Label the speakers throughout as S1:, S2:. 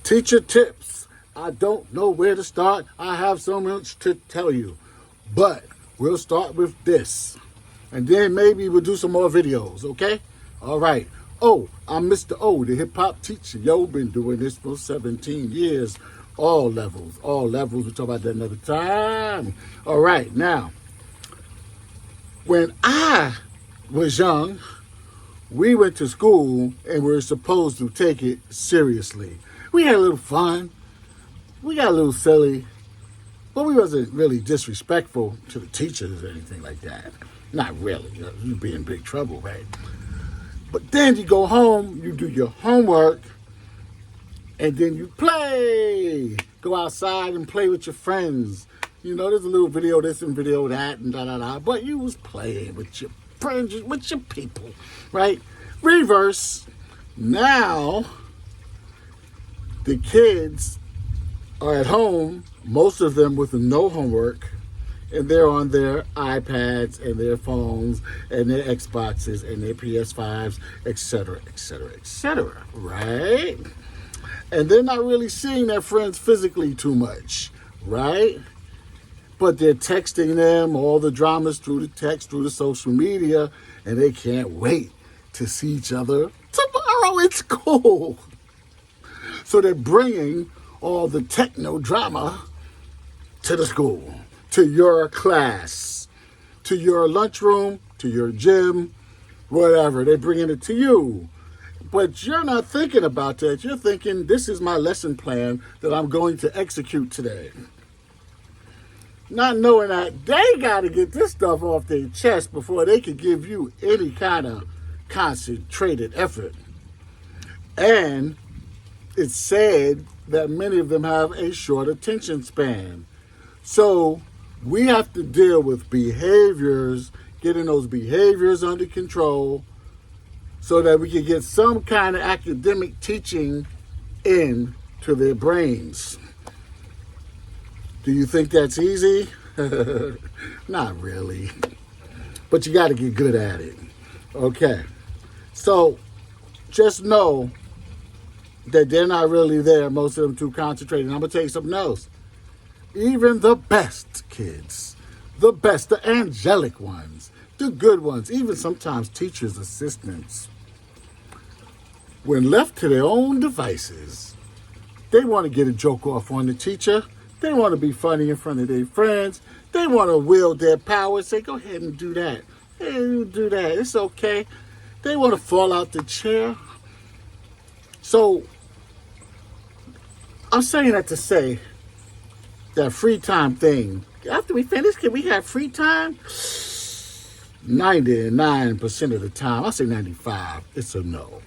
S1: Teacher tips. I don't know where to start. I have so much to tell you. But we'll start with this. And then maybe we'll do some more videos, okay? All right. Oh, I'm Mr. O, the hip-hop teacher. Yo, been doing this for 17 years. All levels. We'll talk about that another time. All right. Now, when I was young, we went to school and we were supposed to take it seriously. We had a little fun. We got a little silly. But we wasn't really disrespectful to the teachers or anything like that. Not really. You'd be in big trouble, right? But then you go home, you do your homework, and then you play. Go outside and play with your friends. You know, there's a little video this and video that and da-da-da. But you was playing with your friends, with your people, right? Reverse. Now, the kids are at home, most of them with no homework, and they're on their iPads and their phones and their Xboxes and their PS5s, etc., right? And they're not really seeing their friends physically too much, right? But they're texting them all the dramas through the text, through the social media, and they can't wait to see each other tomorrow at school. So they're bringing all the techno drama to the school, to your class, to your lunchroom, to your gym, whatever. They're bringing it to you. But you're not thinking about that. You're thinking, this is my lesson plan that I'm going to execute today. Not knowing that they got to get this stuff off their chest before they can give you any kind of concentrated effort. And it's said that many of them have a short attention span. So we have to deal with behaviors, getting those behaviors under control so that we can get some kind of academic teaching into their brains. Do you think that's easy? Not really. But you got to get good at it. Okay. So just know that they're not really there, most of them too concentrated. And I'm going to tell you something else. Even the best kids, the best, the angelic ones, the good ones, even sometimes teachers' assistants, when left to their own devices, they want to get a joke off on the teacher. They want to be funny in front of their friends. They want to wield their power, say, go ahead and do that. Hey, you do that. It's okay. They want to fall out the chair. So I'm saying that to say that free time thing, after we finish, can we have free time? 99% of the time, I say 95, it's a no.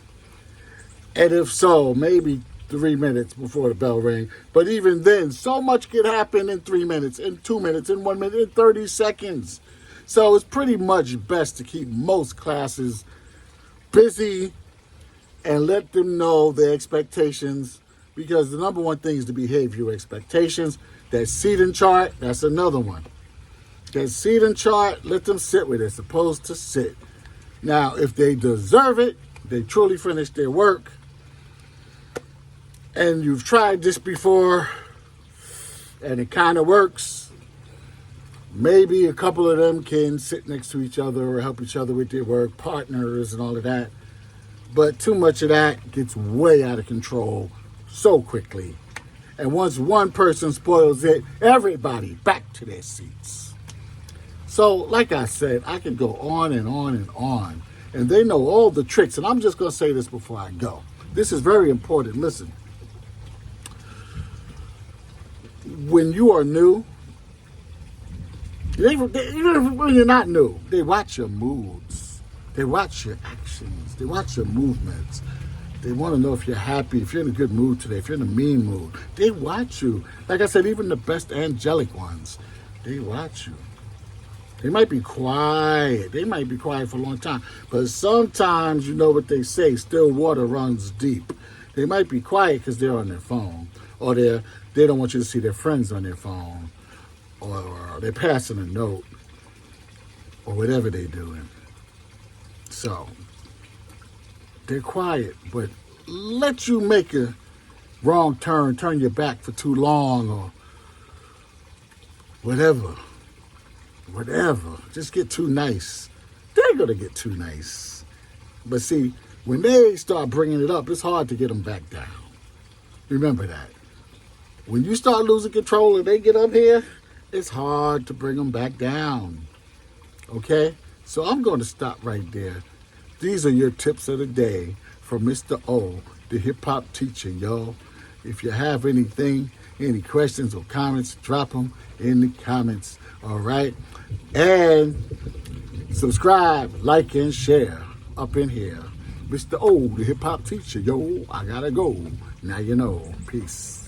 S1: And if so, maybe 3 minutes before the bell rings. But even then, so much can happen in 3 minutes, in 2 minutes, in 1 minute, in 30 seconds. So it's pretty much best to keep most classes busy and let them know their expectations, because the number one thing is the behavior expectations. That seating chart, that's another one. That seating chart, let them sit where they're supposed to sit. Now, if they deserve it, they truly finished their work, and you've tried this before, and it kind of works, maybe a couple of them can sit next to each other or help each other with their work, partners and all of that. But too much of that gets way out of control so quickly. And once one person spoils it, everybody back to their seats. So, like I said, I could go on and on and on. And they know all the tricks. And I'm just going to say this before I go. This is very important. Listen. When you are new, even when you're not new, they watch your moods. They watch your actions. They watch your movements. They want to know if you're happy, if you're in a good mood today, if you're in a mean mood. They watch you. Like I said, even the best angelic ones, they watch you. They might be quiet. They might be quiet for a long time. But sometimes, you know what they say, still water runs deep. They might be quiet because they're on their phone. Or they don't want you to see their friends on their phone. Or they're passing a note. Or whatever they're doing. So, they're quiet. But let you make a wrong turn, turn your back for too long, or whatever. Just get too nice. They're going to get too nice. But see, when they start bringing it up, it's hard to get them back down. Remember that. When you start losing control and they get up here, it's hard to bring them back down. Okay? So I'm going to stop right there. These are your tips of the day from Mr. O, the hip-hop teacher, y'all. If you have anything, any questions or comments, drop them in the comments. All right? And subscribe, like, and share up in here. Mr. O, the hip-hop teacher. Yo, I gotta go. Now you know. Peace.